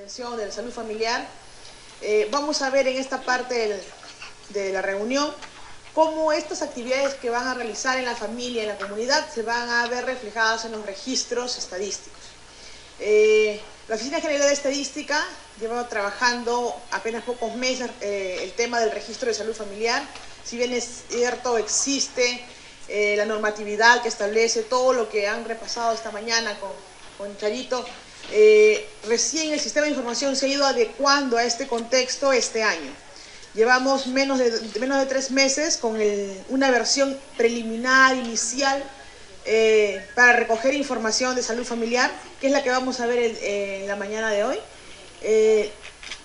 atención de la salud familiar. Vamos a ver en esta parte de la reunión cómo estas actividades que van a realizar en la familia, en la comunidad, se van a ver reflejadas en los registros estadísticos. La Oficina General de Estadística lleva trabajando apenas pocos meses el tema del registro de salud familiar. Si bien es cierto, existe la normatividad que establece todo lo que han repasado esta mañana con Charito, recién el sistema de información se ha ido adecuando a este contexto este año. Llevamos menos de 3 meses con una versión preliminar, inicial, para recoger información de salud familiar, que es la que vamos a ver en la mañana de hoy.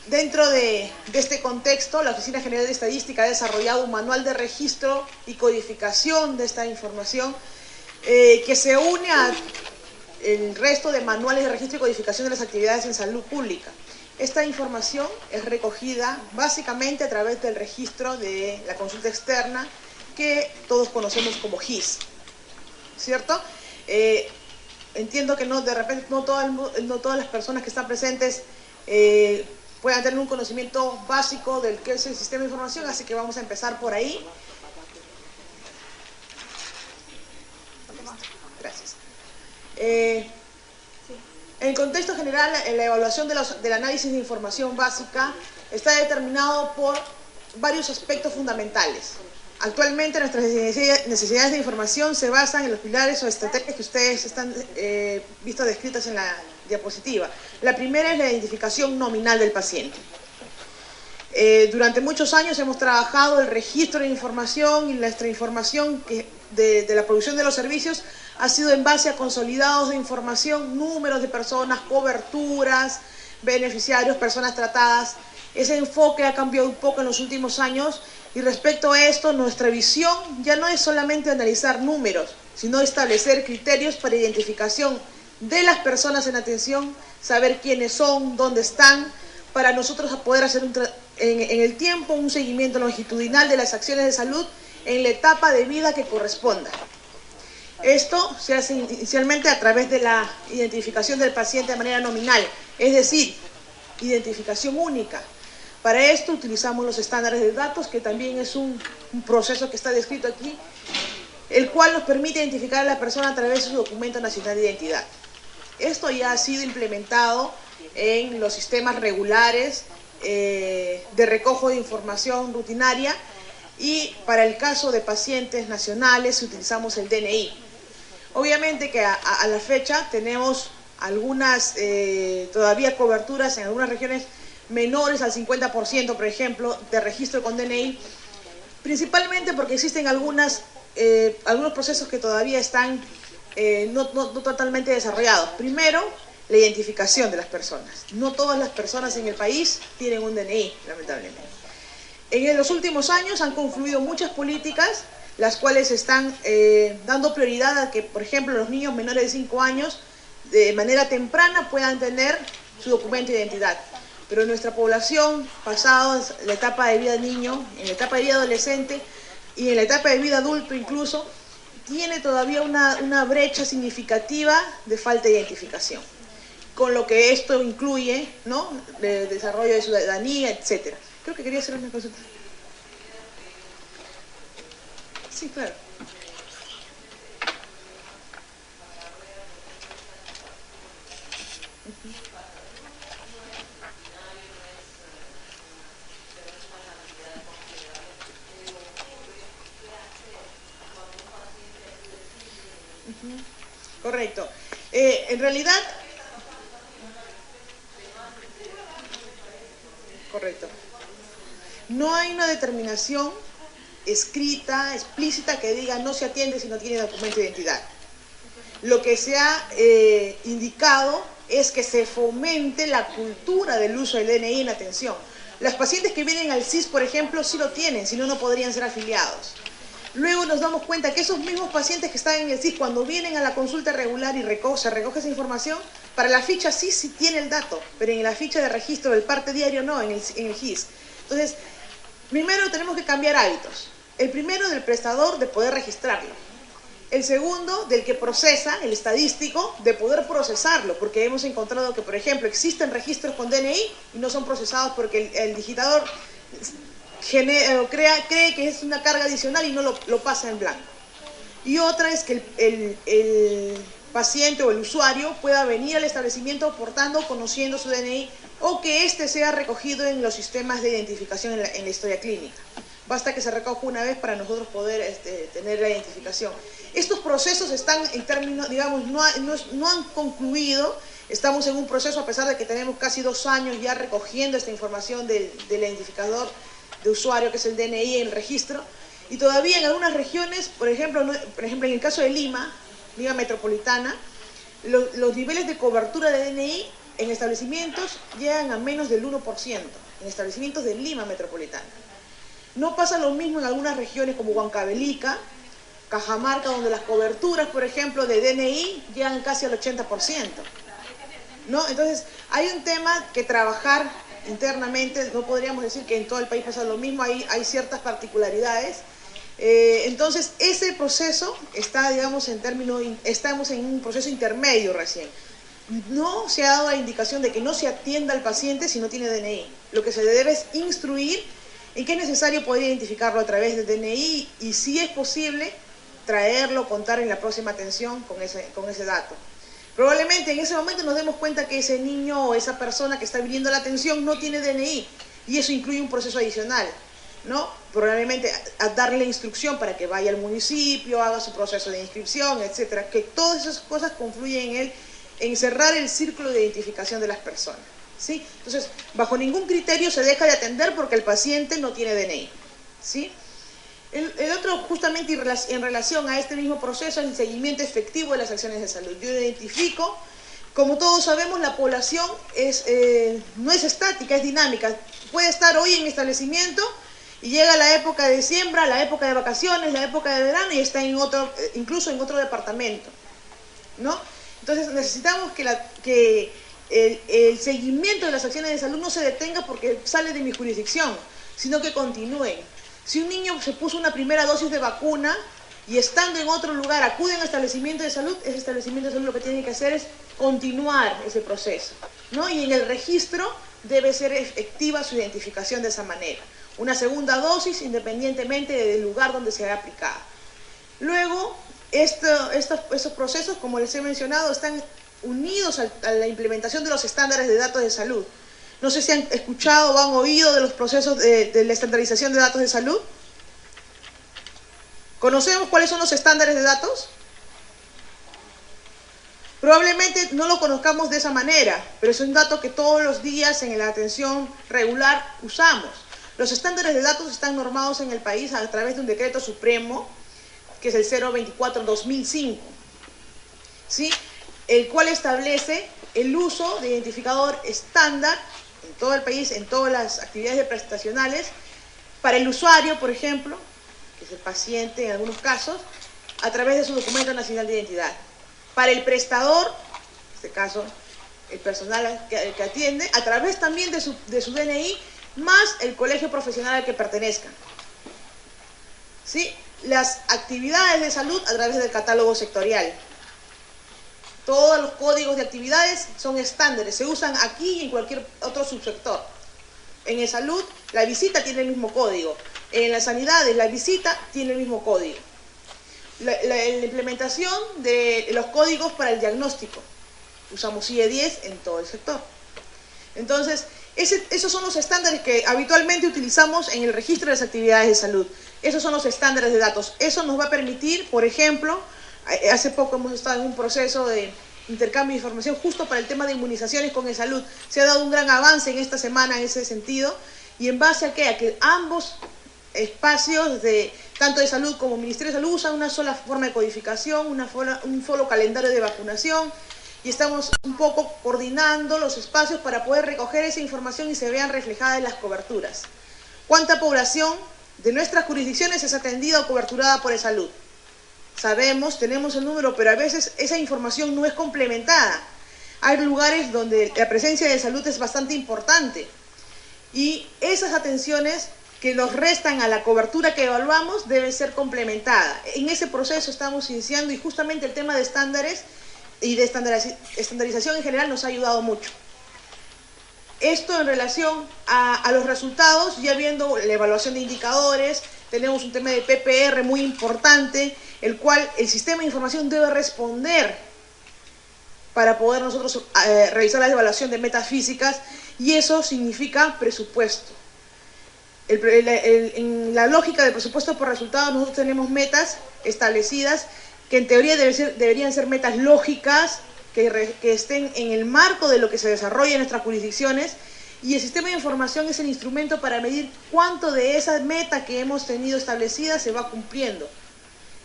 Dentro de este contexto, la Oficina General de Estadística ha desarrollado un manual de registro y codificación de esta información que se une al resto de manuales de registro y codificación de las actividades en salud pública. Esta información es recogida básicamente a través del registro de la consulta externa que todos conocemos como GIS, ¿cierto? Entiendo que de repente no todas las personas que están presentes puedan tener un conocimiento básico del que es el sistema de información, así que vamos a empezar por ahí. Gracias. En el contexto general, la evaluación del análisis de información básica está determinado por varios aspectos fundamentales. Actualmente nuestras necesidades de información se basan en los pilares o estrategias que ustedes están visto descritas en la diapositiva. La primera es la identificación nominal del paciente. Durante muchos años hemos trabajado el registro de información y nuestra información de la producción de los servicios ha sido en base a consolidados de información, números de personas, coberturas, beneficiarios, personas tratadas. Ese enfoque ha cambiado un poco en los últimos años y respecto a esto nuestra visión ya no es solamente analizar números, sino establecer criterios para identificación de las personas en atención, saber quiénes son, dónde están, para nosotros poder hacer en el tiempo un seguimiento longitudinal de las acciones de salud en la etapa de vida que corresponda. Esto se hace inicialmente a través de la identificación del paciente de manera nominal, es decir, identificación única. Para esto utilizamos los estándares de datos, que también es un proceso que está descrito aquí, el cual nos permite identificar a la persona a través de su documento nacional de identidad. Esto ya ha sido implementado en los sistemas regulares de recojo de información rutinaria y para el caso de pacientes nacionales utilizamos el DNI. Obviamente que a la fecha tenemos algunas todavía coberturas en algunas regiones menores al 50%, por ejemplo, de registro con DNI, principalmente porque existen algunos procesos que todavía están no totalmente desarrollados. Primero, la identificación de las personas. No todas las personas en el país tienen un DNI, lamentablemente. En los últimos años han confluido muchas políticas, las cuales están dando prioridad a que, por ejemplo, los niños menores de 5 años de manera temprana puedan tener su documento de identidad. Pero nuestra población, pasada la etapa de vida niño, en la etapa de vida adolescente y en la etapa de vida adulto incluso, tiene todavía una brecha significativa de falta de identificación, con lo que esto incluye, ¿no?, de desarrollo de ciudadanía, etc. Creo que quería hacer una consulta. Sí, claro. Correcto. En realidad, correcto. No hay una determinación escrita, explícita, que diga no se atiende si no tiene documento de identidad. Lo que se ha indicado es que se fomente la cultura del uso del DNI en atención. Los pacientes que vienen al CIS, por ejemplo, sí lo tienen, si no, no podrían ser afiliados. Luego nos damos cuenta que esos mismos pacientes que están en el CIS, cuando vienen a la consulta regular y se recoge esa información, para la ficha CIS sí tiene el dato, pero en la ficha de registro del parte diario no, en el GIS. Entonces, primero tenemos que cambiar hábitos. El primero, del prestador, de poder registrarlo. El segundo, del que procesa, el estadístico, de poder procesarlo, porque hemos encontrado que, por ejemplo, existen registros con DNI y no son procesados porque el digitador cree que es una carga adicional y no lo pasa en blanco. Y otra es que el paciente o el usuario pueda venir al establecimiento portando, conociendo su DNI, o que éste sea recogido en los sistemas de identificación en la historia clínica. Basta que se recoja una vez para nosotros poder tener la identificación. Estos procesos están en términos, digamos, no han concluido. Estamos en un proceso, a pesar de que tenemos casi 2 años ya recogiendo esta información del identificador de usuario, que es el DNI, en el registro. Y todavía en algunas regiones, por ejemplo en el caso de Lima metropolitana, los niveles de cobertura de DNI en establecimientos llegan a menos del 1%, en establecimientos de Lima metropolitana. No pasa lo mismo en algunas regiones como Huancavelica, Cajamarca, donde las coberturas, por ejemplo, de DNI llegan casi al 80%. ¿No? Entonces, hay un tema que trabajar internamente. No podríamos decir que en todo el país pasa lo mismo, hay ciertas particularidades. Entonces, ese proceso está, digamos, estamos en un proceso intermedio recién. No se ha dado la indicación de que no se atienda al paciente si no tiene DNI. Lo que se debe es instruir en que es necesario poder identificarlo a través del DNI y, si es posible, traerlo, contar en la próxima atención con ese dato. Probablemente en ese momento nos demos cuenta que ese niño o esa persona que está viniendo a la atención no tiene DNI, y eso incluye un proceso adicional, ¿no? Probablemente a darle la instrucción para que vaya al municipio, haga su proceso de inscripción, etcétera, que todas esas cosas confluyen en cerrar el círculo de identificación de las personas, ¿sí? Entonces, bajo ningún criterio se deja de atender porque el paciente no tiene DNI, ¿sí? El otro, justamente en relación a este mismo proceso, es el seguimiento efectivo de las acciones de salud. Yo identifico, como todos sabemos, la población no es estática, es dinámica. Puede estar hoy en establecimiento y llega la época de siembra, la época de vacaciones, la época de verano, y está incluso en otro departamento, ¿no? Entonces necesitamos que el seguimiento de las acciones de salud no se detenga porque sale de mi jurisdicción, sino que continúen. Si un niño se puso una primera dosis de vacuna y estando en otro lugar acude a un establecimiento de salud, ese establecimiento de salud lo que tiene que hacer es continuar ese proceso, ¿no? Y en el registro debe ser efectiva su identificación de esa manera. Una segunda dosis independientemente del lugar donde se haya aplicado. Luego, estos procesos, como les he mencionado, están unidos a la implementación de los estándares de datos de salud. No sé si han escuchado o han oído de los procesos de la estandarización de datos de salud. ¿Conocemos cuáles son los estándares de datos? Probablemente no lo conozcamos de esa manera, pero es un dato que todos los días en la atención regular usamos. Los estándares de datos están normados en el país a través de un decreto supremo, que es el 024/2005, ¿sí? El cual establece el uso de identificador estándar en todo el país, en todas las actividades prestacionales, para el usuario, por ejemplo, que es el paciente en algunos casos, a través de su documento nacional de identidad. Para el prestador, en este caso el personal que atiende, a través también de su DNI, más el colegio profesional al que pertenezcan, ¿sí? Las actividades de salud a través del catálogo sectorial. Todos los códigos de actividades son estándares, se usan aquí y en cualquier otro subsector. En el salud, la visita tiene el mismo código. En las sanidades, la visita tiene el mismo código. La implementación de los códigos para el diagnóstico. Usamos IE10 en todo el sector. Entonces, esos son los estándares que habitualmente utilizamos en el registro de las actividades de salud. Esos son los estándares de datos. Eso nos va a permitir, por ejemplo, hace poco hemos estado en un proceso de intercambio de información justo para el tema de inmunizaciones con e-salud. Se ha dado un gran avance en esta semana en ese sentido. ¿Y en base a qué? A que ambos espacios, tanto de salud como Ministerio de Salud, usan una sola forma de codificación, un solo calendario de vacunación, y estamos un poco coordinando los espacios para poder recoger esa información y se vean reflejadas en las coberturas. ¿Cuánta población de nuestras jurisdicciones es atendida o coberturada por e-salud? Sabemos, tenemos el número, pero a veces esa información no es complementada. Hay lugares donde la presencia de salud es bastante importante y esas atenciones que nos restan a la cobertura que evaluamos debe ser complementada. En ese proceso estamos iniciando y justamente el tema de estándares y de estandarización en general nos ha ayudado mucho. Esto en relación a los resultados, ya viendo la evaluación de indicadores, tenemos un tema de PPR muy importante, el cual el sistema de información debe responder para poder nosotros realizar la evaluación de metas físicas, y eso significa presupuesto. En la lógica del presupuesto por resultados nosotros tenemos metas establecidas que en teoría deberían ser metas lógicas, que estén en el marco de lo que se desarrolla en nuestras jurisdicciones, y el sistema de información es el instrumento para medir cuánto de esa meta que hemos tenido establecida se va cumpliendo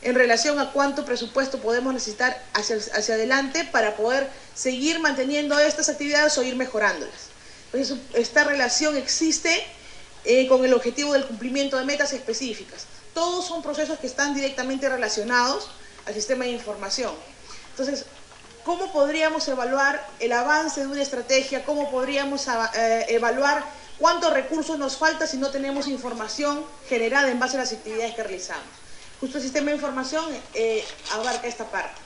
en relación a cuánto presupuesto podemos necesitar hacia adelante para poder seguir manteniendo estas actividades o ir mejorándolas. Entonces, esta relación existe con el objetivo del cumplimiento de metas específicas. Todos son procesos que están directamente relacionados al sistema de información. Entonces, ¿cómo podríamos evaluar el avance de una estrategia? ¿Cómo podríamos evaluar cuántos recursos nos falta si no tenemos información generada en base a las actividades que realizamos? Justo el sistema de información abarca esta parte.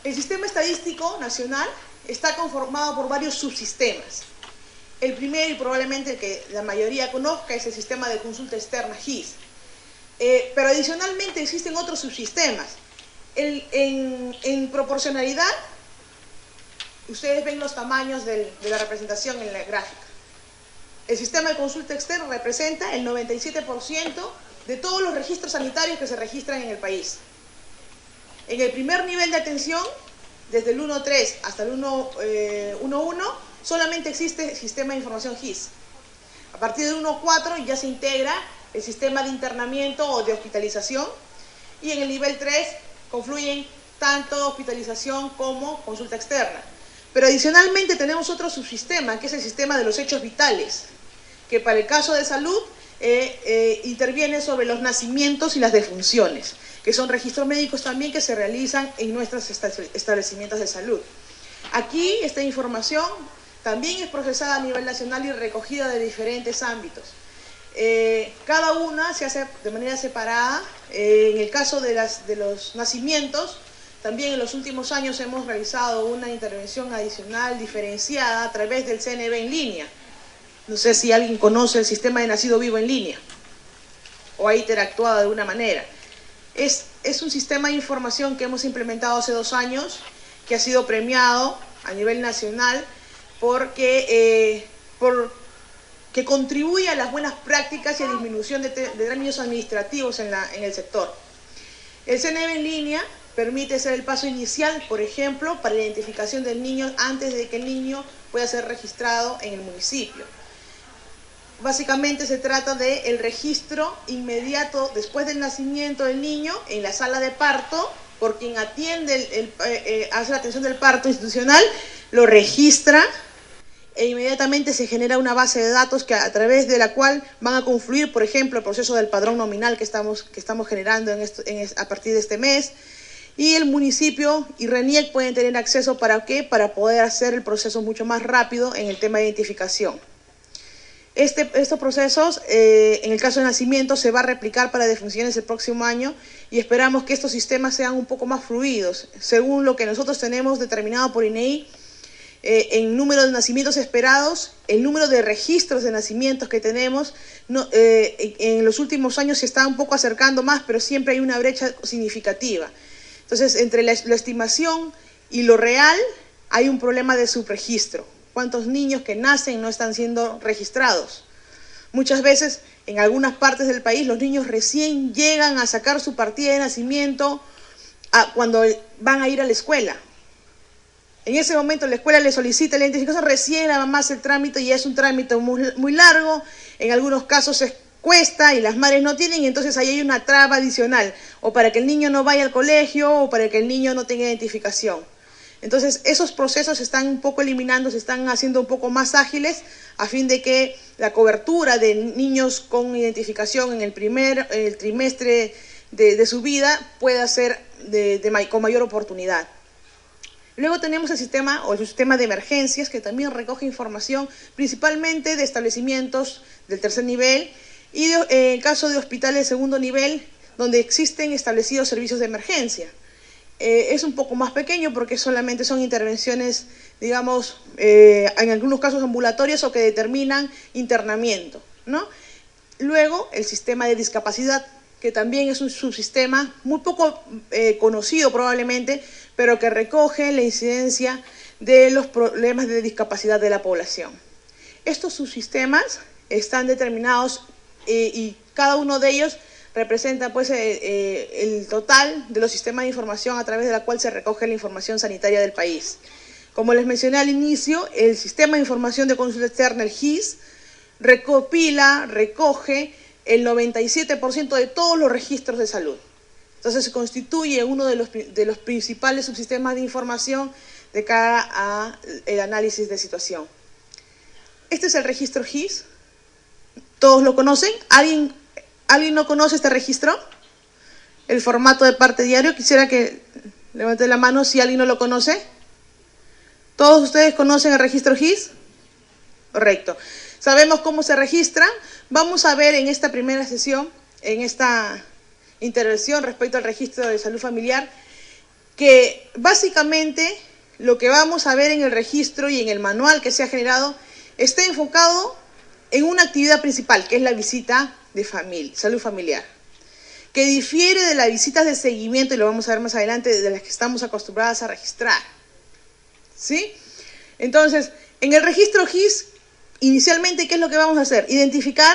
El sistema estadístico nacional está conformado por varios subsistemas. El primero, y probablemente el que la mayoría conozca, es el sistema de consulta externa GIS. Pero adicionalmente existen otros subsistemas. En proporcionalidad, ustedes ven los tamaños de la representación en la gráfica. El sistema de consulta externa representa el 97% de todos los registros sanitarios que se registran en el país. En el primer nivel de atención, desde el 1.3 hasta el 1.1, solamente existe el sistema de información GIS. A partir del 1.4 ya se integra el sistema de internamiento o de hospitalización, y en el nivel 3 confluyen tanto hospitalización como consulta externa. Pero adicionalmente tenemos otro subsistema, que es el sistema de los hechos vitales, que para el caso de salud interviene sobre los nacimientos y las defunciones, que son registros médicos también que se realizan en nuestros establecimientos de salud. Aquí esta información también es procesada a nivel nacional y recogida de diferentes ámbitos. Cada una se hace de manera separada. En el caso de los nacimientos, también en los últimos años hemos realizado una intervención adicional diferenciada a través del CNV en línea. No sé si alguien conoce el sistema de nacido vivo en línea o ha interactuado de alguna manera. Es un sistema de información que hemos implementado hace 2 años, que ha sido premiado a nivel nacional porque contribuye a las buenas prácticas y a disminución de términos administrativos en el sector. El CNV en línea permite ser el paso inicial, por ejemplo, para la identificación del niño antes de que el niño pueda ser registrado en el municipio. Básicamente se trata del registro inmediato después del nacimiento del niño en la sala de parto, por quien atiende, hace la atención del parto institucional, lo registra e inmediatamente se genera una base de datos a través de la cual van a confluir, por ejemplo, el proceso del padrón nominal que estamos generando a partir de este mes, y el municipio y RENIEC pueden tener acceso ¿para qué? Para poder hacer el proceso mucho más rápido en el tema de identificación. Estos procesos, en el caso de nacimiento, se va a replicar para defunciones el próximo año, y esperamos que estos sistemas sean un poco más fluidos. Según lo que nosotros tenemos determinado por INEI, en número de nacimientos esperados, el número de registros de nacimientos que tenemos, en los últimos años se está un poco acercando más, pero siempre hay una brecha significativa. Entonces, entre la estimación y lo real, hay un problema de subregistro. ¿Cuántos niños que nacen no están siendo registrados? Muchas veces, en algunas partes del país, los niños recién llegan a sacar su partida de nacimiento cuando van a ir a la escuela. En ese momento la escuela le solicita la identificación, recién la mamá hace el trámite, y es un trámite muy largo, en algunos casos cuesta y las madres no tienen, y entonces ahí hay una traba adicional, o para que el niño no vaya al colegio, o para que el niño no tenga identificación. Entonces esos procesos se están un poco eliminando, se están haciendo un poco más ágiles, a fin de que la cobertura de niños con identificación en el trimestre de su vida pueda ser con mayor oportunidad. Luego tenemos el sistema de emergencias, que también recoge información principalmente de establecimientos del tercer nivel y en caso de hospitales de segundo nivel, donde existen establecidos servicios de emergencia. Es un poco más pequeño porque solamente son intervenciones, digamos, en algunos casos ambulatorias o que determinan internamiento, ¿no? Luego, el sistema de discapacidad, que también es un subsistema muy poco conocido probablemente, pero que recoge la incidencia de los problemas de discapacidad de la población. Estos subsistemas están determinados y cada uno de ellos representa pues el total de los sistemas de información a través de la cual se recoge la información sanitaria del país. Como les mencioné al inicio, el sistema de información de consulta externa, el GIS, recoge el 97% de todos los registros de salud. Entonces se constituye uno de los principales subsistemas de información de cara al análisis de situación. Este es el registro GIS. ¿Todos lo conocen? ¿Alguien no conoce este registro? El formato de parte diario. Quisiera que levante la mano si alguien no lo conoce. ¿Todos ustedes conocen el registro GIS? Correcto. Sabemos cómo se registra. Vamos a ver en esta primera sesión, en esta intervención respecto al registro de salud familiar, que básicamente lo que vamos a ver en el registro y en el manual que se ha generado está enfocado en una actividad principal, que es la visita de salud familiar, que difiere de las visitas de seguimiento, y lo vamos a ver más adelante, de las que estamos acostumbradas a registrar. ¿Sí? Entonces, en el registro GIS, inicialmente, ¿qué es lo que vamos a hacer? Identificar,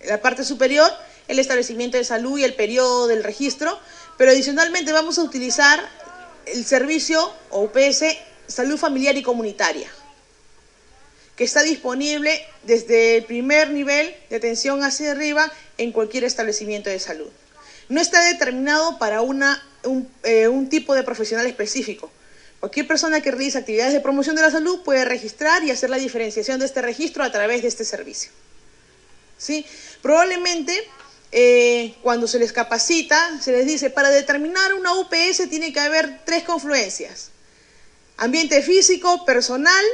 en la parte superior, el establecimiento de salud y el periodo del registro, pero adicionalmente vamos a utilizar el servicio o UPS Salud Familiar y Comunitaria, que está disponible desde el primer nivel de atención hacia arriba en cualquier establecimiento de salud. No está determinado para un tipo de profesional específico. Cualquier persona que realice actividades de promoción de la salud puede registrar y hacer la diferenciación de este registro a través de este servicio. ¿Sí? Probablemente cuando se les capacita, se les dice, para determinar una UPS tiene que haber 3 confluencias: ambiente físico, personal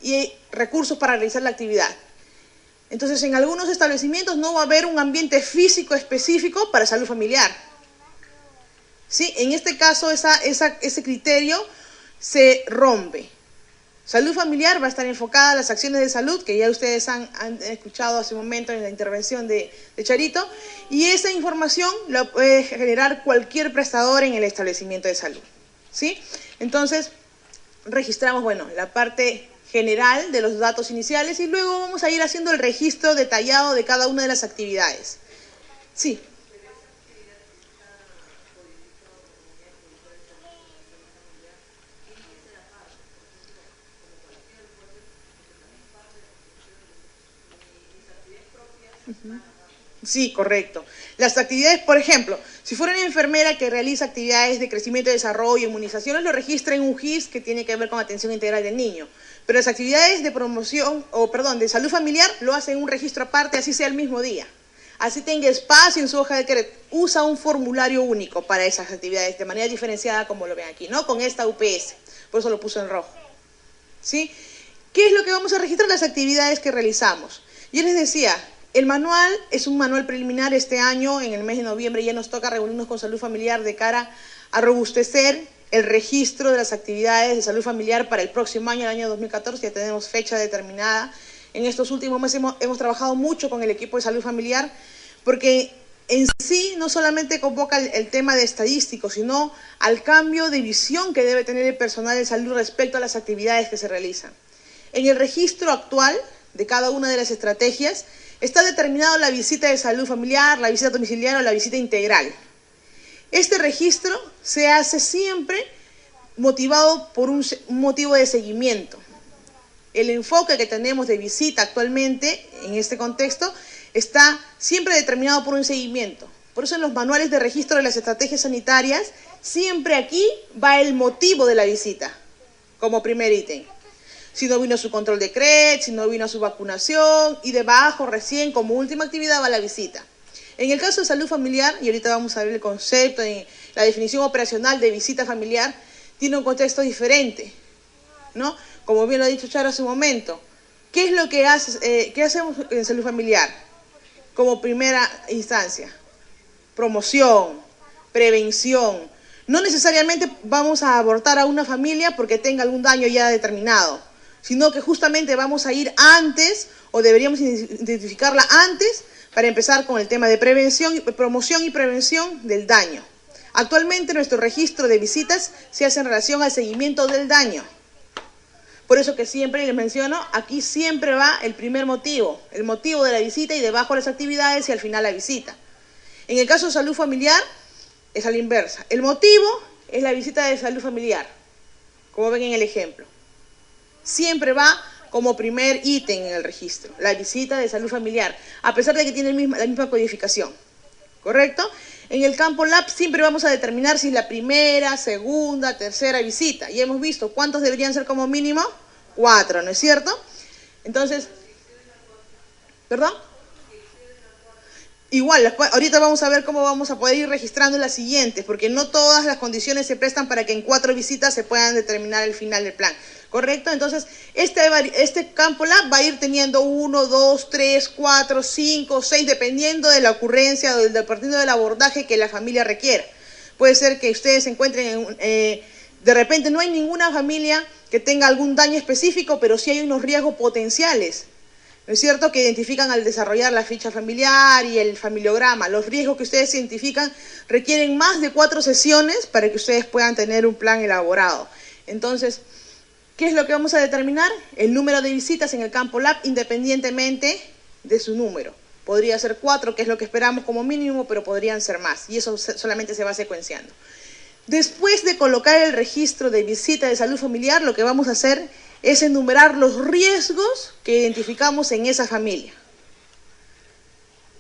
y recursos para realizar la actividad. Entonces, en algunos establecimientos no va a haber un ambiente físico específico para salud familiar. ¿Sí? En este caso, ese criterio se rompe. Salud familiar va a estar enfocada a las acciones de salud, que ya ustedes han escuchado hace un momento en la intervención de Charito, y esa información la puede generar cualquier prestador en el establecimiento de salud. ¿Sí? Entonces, registramos, bueno, la parte general de los datos iniciales y luego vamos a ir haciendo el registro detallado de cada una de las actividades. Sí. Sí, correcto. Las actividades, por ejemplo, si fuera una enfermera que realiza actividades de crecimiento y desarrollo, inmunizaciones, lo registra en un GIS que tiene que ver con atención integral del niño. Pero las actividades de promoción, de salud familiar, lo hace en un registro aparte, así sea el mismo día. Así tenga espacio en su hoja de crédito. Usa un formulario único para esas actividades, de manera diferenciada, como lo ven aquí, ¿no? Con esta UPS. Por eso lo puso en rojo. ¿Sí? ¿Qué es lo que vamos a registrar? Las actividades que realizamos. Yo les decía, el manual es un manual preliminar. Este año, en el mes de noviembre, ya nos toca reunirnos con Salud Familiar de cara a robustecer el registro de las actividades de salud familiar para el próximo año, el año 2014. Ya tenemos fecha determinada. En estos últimos meses hemos trabajado mucho con el equipo de salud familiar, porque en sí no solamente convoca el tema de estadístico, sino al cambio de visión que debe tener el personal de salud respecto a las actividades que se realizan. En el registro actual de cada una de las estrategias está determinado la visita de salud familiar, la visita domiciliaria o la visita integral. Este registro se hace siempre motivado por un motivo de seguimiento. El enfoque que tenemos de visita actualmente en este contexto está siempre determinado por un seguimiento. Por eso en los manuales de registro de las estrategias sanitarias, siempre aquí va el motivo de la visita, como primer ítem. Si no vino su control de CRED, si no vino su vacunación, y debajo recién como última actividad va la visita. En el caso de salud familiar, y ahorita vamos a ver el concepto y la definición operacional de visita familiar, tiene un contexto diferente, ¿no? Como bien lo ha dicho Charo hace un momento. ¿Qué es lo que qué hacemos en salud familiar? Como primera instancia, promoción, prevención. No necesariamente vamos a abortar a una familia porque tenga algún daño ya determinado, sino que justamente vamos a ir antes, o deberíamos identificarla antes, para empezar con el tema de prevención, promoción y prevención del daño. Actualmente nuestro registro de visitas se hace en relación al seguimiento del daño. Por eso que siempre les menciono, aquí siempre va el primer motivo, el motivo de la visita, y debajo las actividades y al final la visita. En el caso de salud familiar es a la inversa. El motivo es la visita de salud familiar, como ven en el ejemplo. Siempre va como primer ítem en el registro, la visita de salud familiar, a pesar de que tiene la misma codificación, ¿correcto? En el campo LAP siempre vamos a determinar si es la primera, segunda, tercera visita. Y hemos visto cuántos deberían ser como mínimo, 4, ¿no es cierto? Entonces, ¿perdón? Igual, ahorita vamos a ver cómo vamos a poder ir registrando las siguientes, porque no todas las condiciones se prestan para que en 4 visitas se puedan determinar el final del plan, ¿correcto? Entonces, este campo LAB va a ir teniendo 1, 2, 3, 4, 5, 6, dependiendo de la ocurrencia, dependiendo del abordaje que la familia requiera. Puede ser que ustedes se encuentren de repente no hay ninguna familia que tenga algún daño específico, pero sí hay unos riesgos potenciales, ¿no es cierto?, que identifican al desarrollar la ficha familiar y el familiograma. Los riesgos que ustedes identifican requieren más de 4 sesiones para que ustedes puedan tener un plan elaborado. Entonces, ¿qué es lo que vamos a determinar? El número de visitas en el campo LAB independientemente de su número. Podría ser 4, que es lo que esperamos como mínimo, pero podrían ser más. Y eso solamente se va secuenciando. Después de colocar el registro de visita de salud familiar, lo que vamos a hacer es enumerar los riesgos que identificamos en esa familia.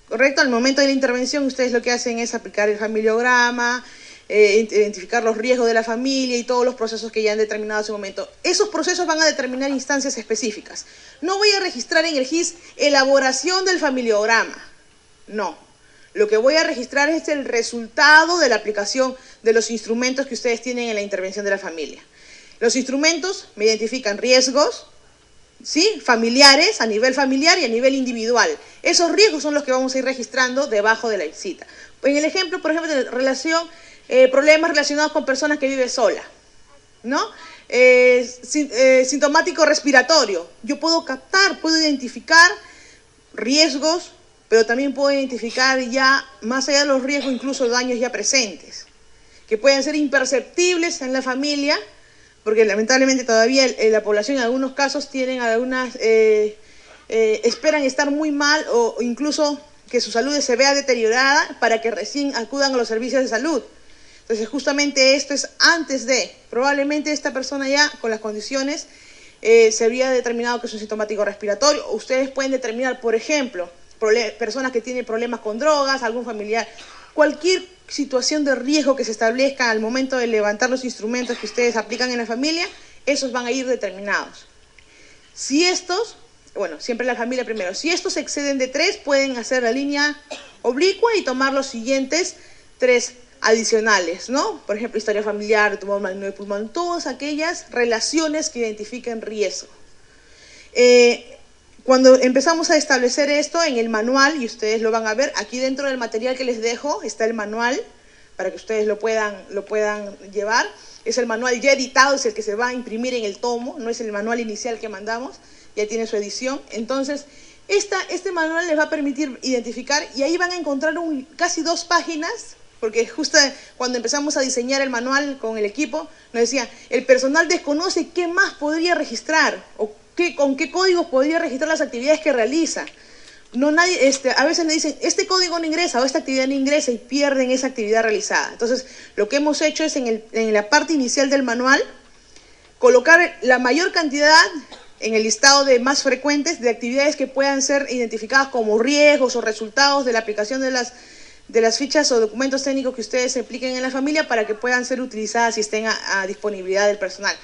¿Correcto? Al momento de la intervención, ustedes lo que hacen es aplicar el familiograma, identificar los riesgos de la familia y todos los procesos que ya han determinado en ese momento. Esos procesos van a determinar instancias específicas. No voy a registrar en el GIS elaboración del familiograma. No. Lo que voy a registrar es el resultado de la aplicación de los instrumentos que ustedes tienen en la intervención de la familia. Los instrumentos me identifican riesgos, ¿sí?, familiares, a nivel familiar y a nivel individual. Esos riesgos son los que vamos a ir registrando debajo de la visita. En el ejemplo, por ejemplo, de problemas relacionados con personas que viven sola, ¿no? Sintomático respiratorio. Yo puedo captar, puedo identificar riesgos, pero también puedo identificar ya, más allá de los riesgos, incluso daños ya presentes, que pueden ser imperceptibles en la familia, porque lamentablemente todavía la población en algunos casos tienen esperan estar muy mal o incluso que su salud se vea deteriorada para que recién acudan a los servicios de salud. Entonces justamente esto es antes de, probablemente esta persona ya con las condiciones se había determinado que es un sintomático respiratorio. Ustedes pueden determinar, por ejemplo, personas que tienen problemas con drogas, algún familiar, cualquier situación de riesgo que se establezca al momento de levantar los instrumentos que ustedes aplican en la familia, esos van a ir determinados. Si estos, bueno, siempre la familia primero, si estos exceden de 3, pueden hacer la línea oblicua y tomar los siguientes 3 adicionales, ¿no? Por ejemplo, historia familiar, tumor maligno de pulmón, todas aquellas relaciones que identifiquen riesgo. Cuando empezamos a establecer esto en el manual, y ustedes lo van a ver, aquí dentro del material que les dejo está el manual, para que ustedes lo puedan llevar. Es el manual ya editado, es el que se va a imprimir en el tomo, no es el manual inicial que mandamos, ya tiene su edición. Entonces, este manual les va a permitir identificar, y ahí van a encontrar casi 2 páginas, porque justo cuando empezamos a diseñar el manual con el equipo, nos decía, el personal desconoce qué más podría registrar, o con qué códigos podría registrar las actividades que realiza. A veces le dicen, este código no ingresa o esta actividad no ingresa y pierden esa actividad realizada. Entonces, lo que hemos hecho es en la parte inicial del manual, colocar la mayor cantidad en el listado de más frecuentes de actividades que puedan ser identificadas como riesgos o resultados de la aplicación de las fichas o documentos técnicos que ustedes apliquen en la familia para que puedan ser utilizadas y estén a disponibilidad del personal.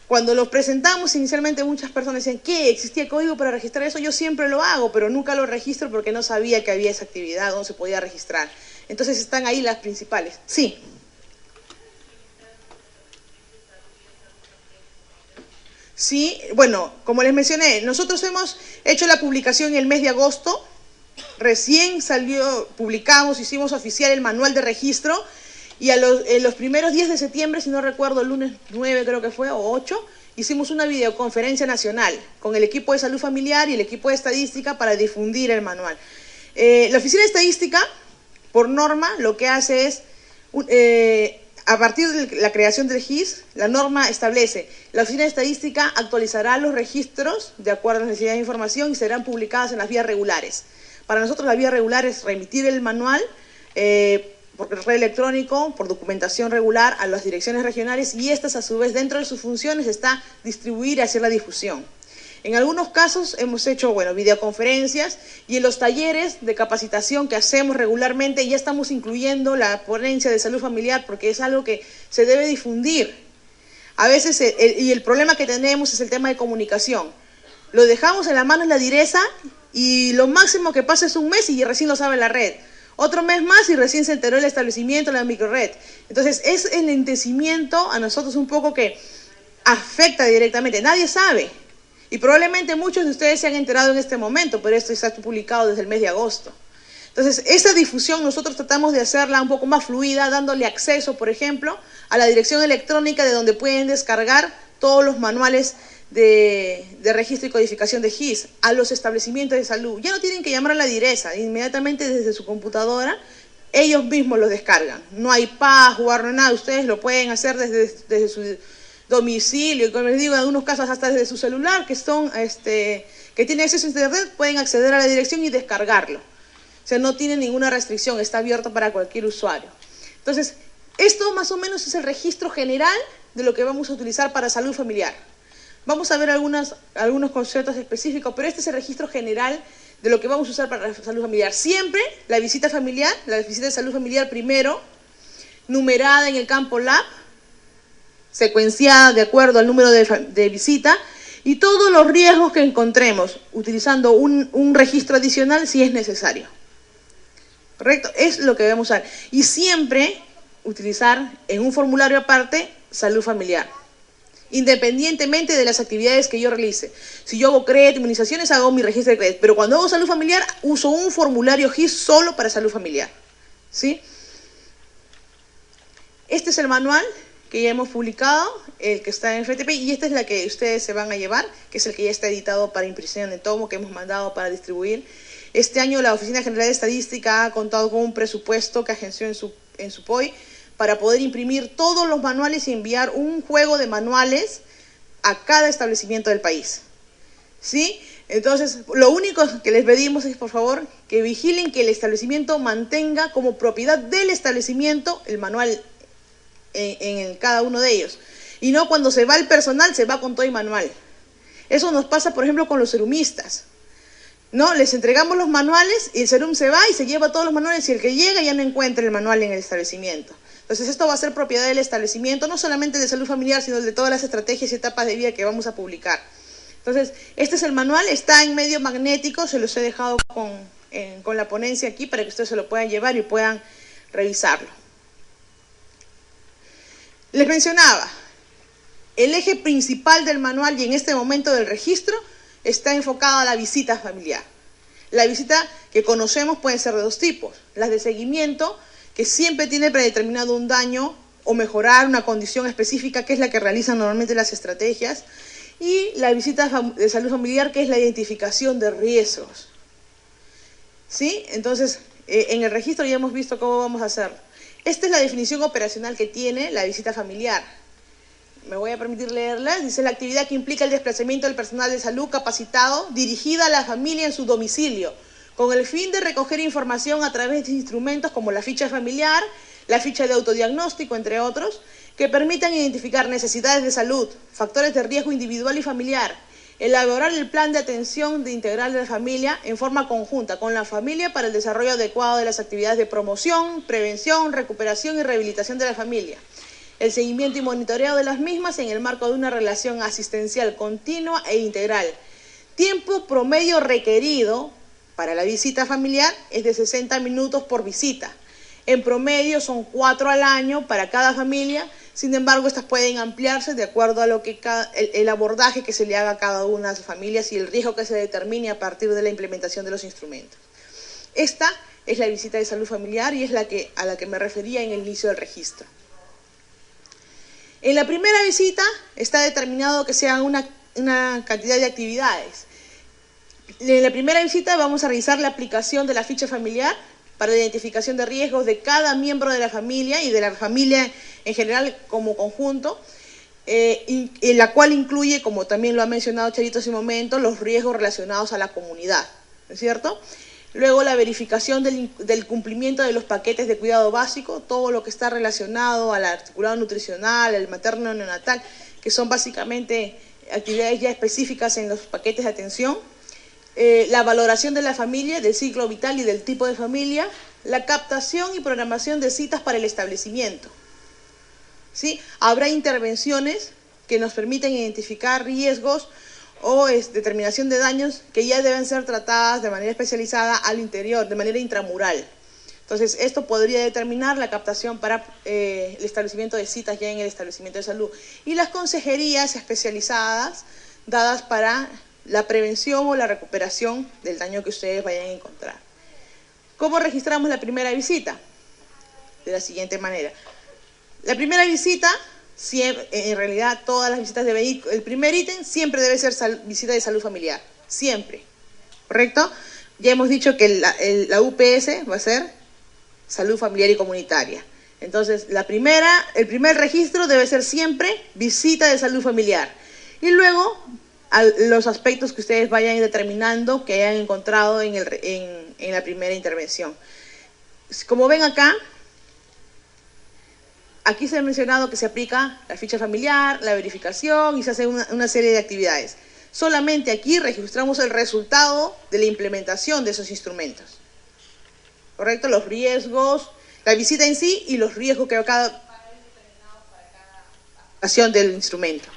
Cuando los presentamos, inicialmente muchas personas decían, ¿qué? ¿Existía código para registrar eso? Yo siempre lo hago, pero nunca lo registro porque no sabía que había esa actividad, no se podía registrar. Entonces están ahí las principales. Sí. Sí, bueno, como les mencioné, nosotros hemos hecho la publicación en el mes de agosto, recién salió, publicamos, hicimos oficial el manual de registro y en los primeros días de septiembre, si no recuerdo, el lunes 9 creo que fue, o 8, hicimos una videoconferencia nacional con el equipo de salud familiar y el equipo de estadística para difundir el manual. La Oficina de Estadística, por norma, lo que hace es, a partir de la creación del GIS, la norma establece, la Oficina de Estadística actualizará los registros de acuerdo a las necesidades de información y serán publicadas en las vías regulares. Para nosotros la vía regular es remitir el manual por correo electrónico, por documentación regular a las direcciones regionales y estas a su vez dentro de sus funciones está distribuir y hacer la difusión. En algunos casos hemos hecho, videoconferencias y en los talleres de capacitación que hacemos regularmente ya estamos incluyendo la ponencia de salud familiar porque es algo que se debe difundir. A veces, y el problema que tenemos es el tema de comunicación. Lo dejamos en la mano de la direza y lo máximo que pasa es un mes y recién lo sabe la red. Otro mes más y recién se enteró el establecimiento, la microred. Entonces es el lentecimiento a nosotros un poco que afecta directamente. Nadie sabe. Y probablemente muchos de ustedes se han enterado en este momento, pero esto está publicado desde el mes de agosto. Entonces, esa difusión nosotros tratamos de hacerla un poco más fluida, dándole acceso, por ejemplo, a la dirección electrónica de donde pueden descargar todos los manuales de registro y codificación de GIS a los establecimientos de salud. Ya no tienen que llamar a la direza, inmediatamente desde su computadora, ellos mismos los descargan. No hay password, no hay nada, ustedes lo pueden hacer desde su domicilio, y como les digo, en algunos casos hasta desde su celular, que tienen acceso a internet, pueden acceder a la dirección y descargarlo. O sea, no tiene ninguna restricción, está abierto para cualquier usuario. Entonces, esto más o menos es el registro general de lo que vamos a utilizar para salud familiar. Vamos a ver algunos conceptos específicos, pero este es el registro general de lo que vamos a usar para salud familiar. Siempre la visita familiar, la visita de salud familiar primero, numerada en el campo LAB, secuenciada de acuerdo al número de visita y todos los riesgos que encontremos, utilizando un registro adicional si es necesario. ¿Correcto? Es lo que debemos usar. Y siempre utilizar en un formulario aparte salud familiar, independientemente de las actividades que yo realice. Si yo hago CRED, inmunizaciones, hago mi registro de CRED, pero cuando hago salud familiar, uso un formulario GIS solo para salud familiar. ¿Sí? Este es el manual que ya hemos publicado, el que está en FTP, y esta es la que ustedes se van a llevar, que es el que ya está editado para impresión de tomo, que hemos mandado para distribuir. Este año la Oficina General de Estadística ha contado con un presupuesto que agenció en su POI para poder imprimir todos los manuales y enviar un juego de manuales a cada establecimiento del país. ¿Sí? Entonces, lo único que les pedimos es, por favor, que vigilen que el establecimiento mantenga como propiedad del establecimiento el manual en cada uno de ellos. Y no cuando se va el personal, se va con todo el manual. Eso nos pasa, por ejemplo, con los serumistas. ¿No? Les entregamos los manuales y el serum se va y se lleva todos los manuales y el que llega ya no encuentra el manual en el establecimiento. Entonces esto va a ser propiedad del establecimiento, no solamente de salud familiar, sino de todas las estrategias y etapas de vida que vamos a publicar. Entonces, este es el manual, está en medio magnético, se los he dejado con la ponencia aquí para que ustedes se lo puedan llevar y puedan revisarlo. Les mencionaba, el eje principal del manual y en este momento del registro está enfocado a la visita familiar. La visita que conocemos puede ser de dos tipos. Las de seguimiento, que siempre tiene predeterminado un daño o mejorar una condición específica, que es la que realizan normalmente las estrategias. Y la visita de salud familiar, que es la identificación de riesgos. ¿Sí? Entonces, en el registro ya hemos visto cómo vamos a hacerlo. Esta es la definición operacional que tiene la visita familiar. Me voy a permitir leerla. Dice: la actividad que implica el desplazamiento del personal de salud capacitado dirigida a la familia en su domicilio, con el fin de recoger información a través de instrumentos como la ficha familiar, la ficha de autodiagnóstico, entre otros, que permitan identificar necesidades de salud, factores de riesgo individual y familiar, elaborar el plan de atención integral de la familia en forma conjunta con la familia para el desarrollo adecuado de las actividades de promoción, prevención, recuperación y rehabilitación de la familia, el seguimiento y monitoreo de las mismas en el marco de una relación asistencial continua e integral. Tiempo promedio requerido para la visita familiar es de 60 minutos por visita. En promedio son 4 al año para cada familia, Sin embargo, estas pueden ampliarse de acuerdo a lo que el abordaje que se le haga a cada una de las familias y el riesgo que se determine a partir de la implementación de los instrumentos. Esta es la visita de salud familiar y es a la que me refería en el inicio del registro. En la primera visita está determinado que sean una cantidad de actividades. En la primera visita vamos a revisar la aplicación de la ficha familiar para la identificación de riesgos de cada miembro de la familia y de la familia en general como conjunto, en la cual incluye, como también lo ha mencionado Charito hace un momento, los riesgos relacionados a la comunidad, ¿no es cierto? Luego la verificación del cumplimiento de los paquetes de cuidado básico, todo lo que está relacionado al articulado nutricional, al materno neonatal, que son básicamente actividades ya específicas en los paquetes de atención. La valoración de la familia, del ciclo vital y del tipo de familia, la captación y programación de citas para el establecimiento. ¿Sí? Habrá intervenciones que nos permiten identificar riesgos o determinación de daños que ya deben ser tratadas de manera especializada al interior, de manera intramural. Entonces, esto podría determinar la captación para el establecimiento de citas ya en el establecimiento de salud. Y las consejerías especializadas dadas para la prevención o la recuperación del daño que ustedes vayan a encontrar. ¿Cómo registramos la primera visita? De la siguiente manera. La primera visita, en realidad todas las visitas deben ir, el primer ítem siempre debe ser visita de salud familiar, siempre, ¿correcto? Ya hemos dicho que la UPS va a ser salud familiar y comunitaria. Entonces, el primer registro debe ser siempre visita de salud familiar. Y luego, los aspectos que ustedes vayan determinando que hayan encontrado en la primera intervención. Como ven acá, aquí se ha mencionado que se aplica la ficha familiar, la verificación y se hace una serie de actividades. Solamente aquí registramos el resultado de la implementación de esos instrumentos. ¿Correcto? Los riesgos, la visita en sí y los riesgos que cada acción del instrumento.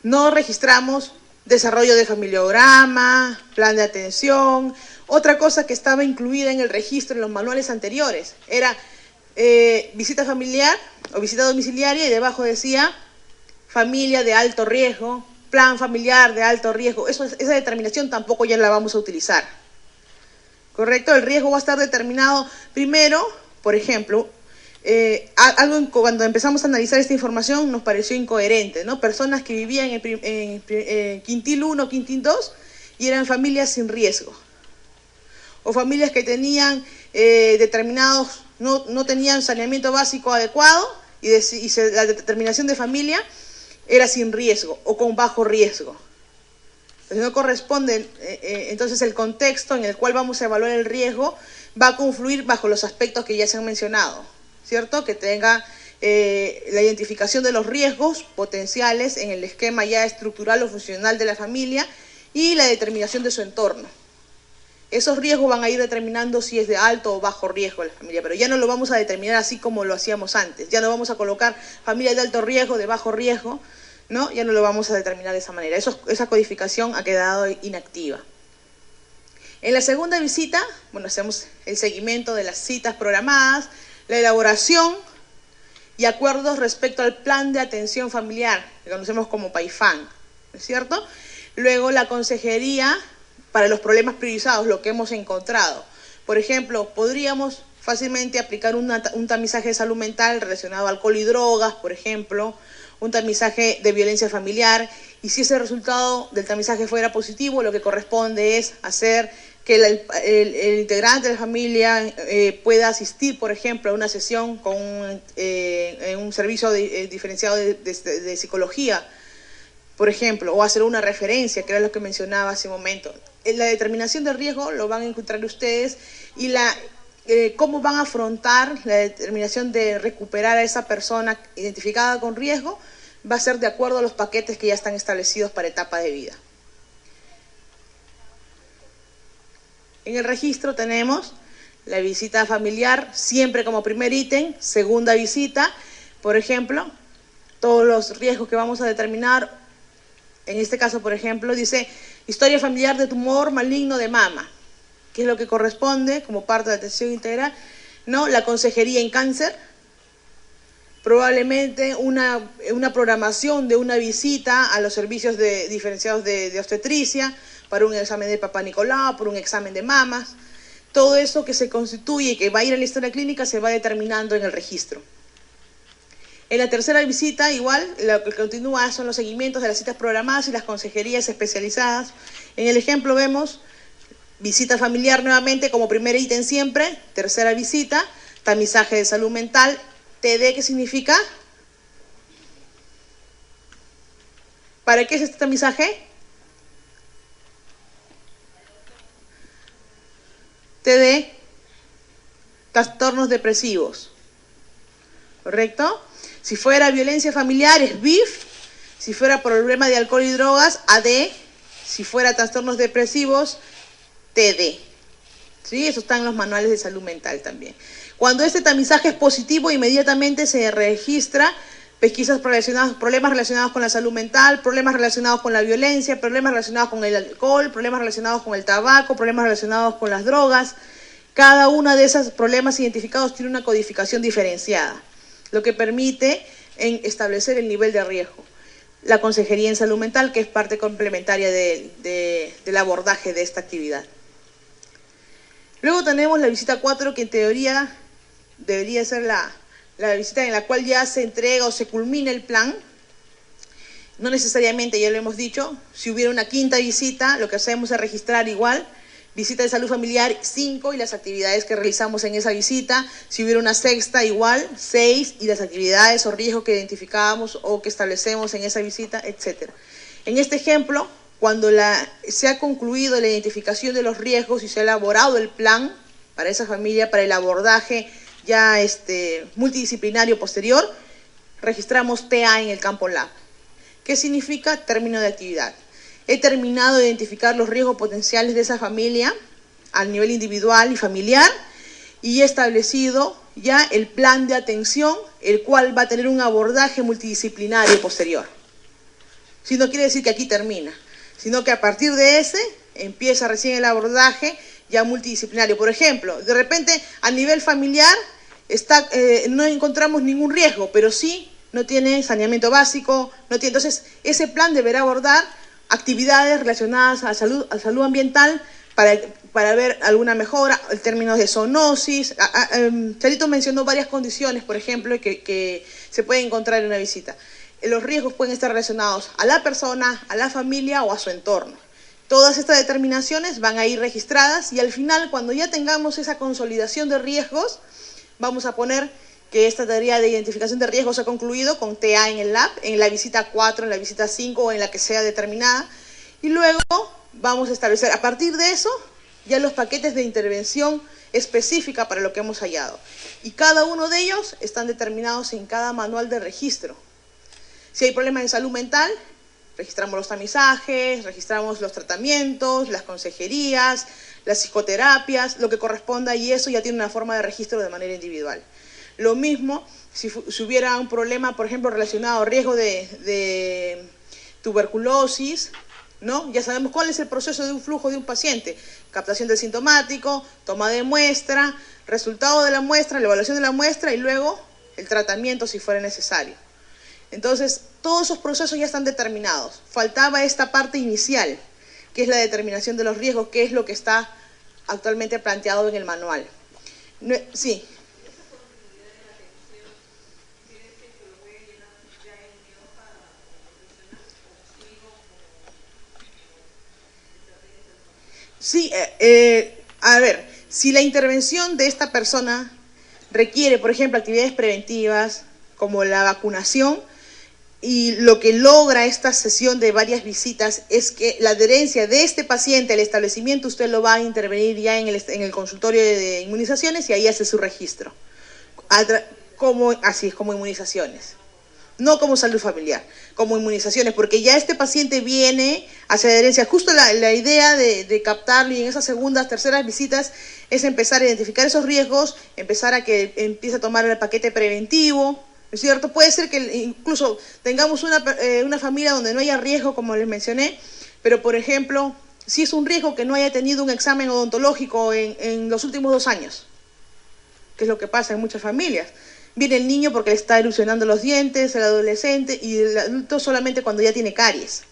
No registramos desarrollo de familiograma, plan de atención. Otra cosa que estaba incluida en el registro en los manuales anteriores era visita familiar o visita domiciliaria y debajo decía familia de alto riesgo, plan familiar de alto riesgo. Esa determinación tampoco ya la vamos a utilizar. ¿Correcto? El riesgo va a estar determinado primero, por ejemplo, cuando empezamos a analizar esta información nos pareció incoherente, ¿no? Personas que vivían en quintil 1, quintil 2 y eran familias sin riesgo. O familias que tenían no tenían saneamiento básico adecuado y la determinación de familia era sin riesgo o con bajo riesgo. Entonces no corresponde, entonces el contexto en el cual vamos a evaluar el riesgo va a confluir bajo los aspectos que ya se han mencionado, ¿cierto? Que tenga la identificación de los riesgos potenciales en el esquema ya estructural o funcional de la familia y la determinación de su entorno. Esos riesgos van a ir determinando si es de alto o bajo riesgo la familia, pero ya no lo vamos a determinar así como lo hacíamos antes. Ya no vamos a colocar familia de alto riesgo, de bajo riesgo, ¿no? Ya no lo vamos a determinar de esa manera. Esa codificación ha quedado inactiva. En la segunda visita, bueno, hacemos el seguimiento de las citas programadas, la elaboración y acuerdos respecto al plan de atención familiar, que conocemos como PAIFAN, ¿no es cierto? Luego la consejería para los problemas priorizados, lo que hemos encontrado. Por ejemplo, podríamos fácilmente aplicar un tamizaje de salud mental relacionado a alcohol y drogas, por ejemplo, un tamizaje de violencia familiar, y si ese resultado del tamizaje fuera positivo, lo que corresponde es hacer que el integrante de la familia pueda asistir, por ejemplo, a una sesión en un servicio diferenciado de psicología, por ejemplo, o hacer una referencia, que era lo que mencionaba hace un momento. La determinación de riesgo lo van a encontrar ustedes y cómo van a afrontar la determinación de recuperar a esa persona identificada con riesgo va a ser de acuerdo a los paquetes que ya están establecidos para etapa de vida. En el registro tenemos la visita familiar siempre como primer ítem, segunda visita, por ejemplo, todos los riesgos que vamos a determinar. En este caso, por ejemplo, dice historia familiar de tumor maligno de mama, que es lo que corresponde como parte de la atención integral, ¿no? La consejería en cáncer, probablemente una programación de una visita a los servicios diferenciados de obstetricia, para un examen de Papá Nicolau, por un examen de mamas. Todo eso que se constituye y que va a ir a la historia clínica se va determinando en el registro. En la tercera visita, igual, lo que continúa son los seguimientos de las citas programadas y las consejerías especializadas. En el ejemplo vemos visita familiar nuevamente como primer ítem siempre, tercera visita, tamizaje de salud mental, TD, ¿qué significa? ¿Para qué es este tamizaje? TD, trastornos depresivos, ¿correcto? Si fuera violencia familiar es BIF, si fuera problema de alcohol y drogas, AD, si fuera trastornos depresivos, TD. ¿Sí? Eso está en los manuales de salud mental también. Cuando este tamizaje es positivo, inmediatamente se registra pesquisas relacionadas, problemas relacionados con la salud mental, problemas relacionados con la violencia, problemas relacionados con el alcohol, problemas relacionados con el tabaco, problemas relacionados con las drogas. Cada uno de esos problemas identificados tiene una codificación diferenciada, lo que permite establecer el nivel de riesgo. La consejería en salud mental, que es parte complementaria del abordaje de esta actividad. Luego tenemos la visita 4, que en teoría debería ser la visita en la cual ya se entrega o se culmina el plan. No necesariamente, ya lo hemos dicho, si hubiera una quinta visita, lo que hacemos es registrar igual, visita de salud familiar 5 y las actividades que realizamos en esa visita. Si hubiera una sexta, igual 6 y las actividades o riesgos que identificábamos o que establecemos en esa visita, etc. En este ejemplo, cuando se ha concluido la identificación de los riesgos y se ha elaborado el plan para esa familia, para el abordaje ya multidisciplinario posterior, registramos TA en el campo LAB. ¿Qué significa? Término de actividad. He terminado de identificar los riesgos potenciales de esa familia a nivel individual y familiar y he establecido ya el plan de atención, el cual va a tener un abordaje multidisciplinario posterior. Si no quiere decir que aquí termina, sino que a partir de ese empieza recién el abordaje ya multidisciplinario. Por ejemplo, de repente a nivel familiar no encontramos ningún riesgo, pero sí no tiene saneamiento básico, entonces ese plan deberá abordar actividades relacionadas a salud ambiental para ver alguna mejora en términos de zoonosis. Charito mencionó varias condiciones, por ejemplo, que se pueden encontrar en una visita. Los riesgos pueden estar relacionados a la persona, a la familia o a su entorno. Todas estas determinaciones van a ir registradas y al final, cuando ya tengamos esa consolidación de riesgos, vamos a poner que esta tarea de identificación de riesgos ha concluido con TA en el LAB, en la visita 4, en la visita 5 o en la que sea determinada. Y luego vamos a establecer, a partir de eso, ya los paquetes de intervención específica para lo que hemos hallado. Y cada uno de ellos están determinados en cada manual de registro. Si hay problemas de salud mental, registramos los tamizajes, registramos los tratamientos, las consejerías, las psicoterapias, lo que corresponda, y eso ya tiene una forma de registro de manera individual. Lo mismo si hubiera un problema, por ejemplo, relacionado a riesgo de tuberculosis, ¿no? Ya sabemos cuál es el proceso de un flujo de un paciente: captación del sintomático, toma de muestra, resultado de la muestra, la evaluación de la muestra y luego el tratamiento si fuera necesario. Entonces, todos esos procesos ya están determinados. Faltaba esta parte inicial, que es la determinación de los riesgos, que es lo que está actualmente planteado en el manual. Sí. Sí, a ver, si la intervención de esta persona requiere, por ejemplo, actividades preventivas como la vacunación, y lo que logra esta sesión de varias visitas es que la adherencia de este paciente al establecimiento usted lo va a intervenir ya en el consultorio de inmunizaciones y ahí hace su registro. Así es, como inmunizaciones. No como salud familiar, como inmunizaciones, porque ya este paciente viene hacia adherencia. Justo la idea de captarlo y en esas segundas, terceras visitas es empezar a identificar esos riesgos, empezar a que empiece a tomar el paquete preventivo, ¿no es cierto? Puede ser que incluso tengamos una familia donde no haya riesgo, como les mencioné, pero por ejemplo, si es un riesgo que no haya tenido un examen odontológico en los últimos 2 años, que es lo que pasa en muchas familias. Viene el niño porque le está erosionando los dientes, el adolescente, y el adulto solamente cuando ya tiene caries.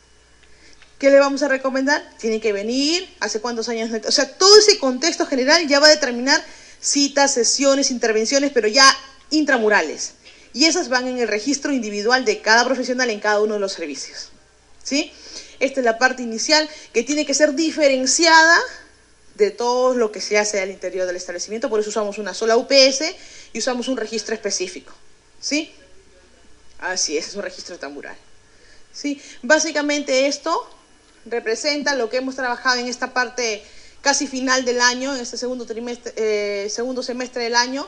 ¿Qué le vamos a recomendar? Tiene que venir, hace cuántos años... O sea, todo ese contexto general ya va a determinar citas, sesiones, intervenciones, pero ya intramurales. Y esas van en el registro individual de cada profesional en cada uno de los servicios. ¿Sí? Esta es la parte inicial que tiene que ser diferenciada de todo lo que se hace al interior del establecimiento. Por eso usamos una sola UPS y usamos un registro específico. ¿Sí? Así es un registro tamural. ¿Sí? Básicamente esto representa lo que hemos trabajado en esta parte casi final del año, en este segundo semestre del año,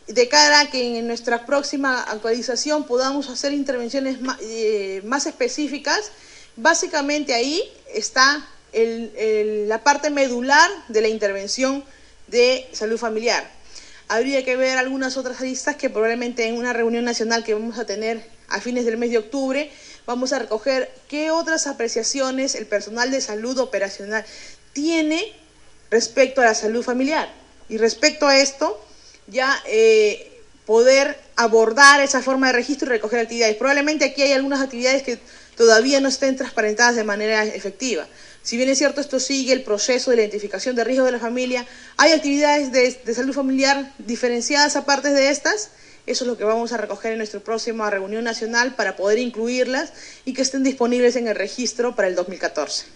de cara a que en nuestra próxima actualización podamos hacer intervenciones más específicas. Básicamente ahí está la parte medular de la intervención de salud familiar. Habría que ver algunas otras listas que probablemente en una reunión nacional que vamos a tener a fines del mes de octubre, vamos a recoger qué otras apreciaciones el personal de salud operacional tiene respecto a la salud familiar. Y respecto a esto, ya poder abordar esa forma de registro y recoger actividades. Probablemente aquí hay algunas actividades que todavía no estén transparentadas de manera efectiva. Si bien es cierto, esto sigue el proceso de la identificación de riesgos de la familia, hay actividades de salud familiar diferenciadas aparte de estas. Eso es lo que vamos a recoger en nuestra próxima reunión nacional para poder incluirlas y que estén disponibles en el registro para el 2014.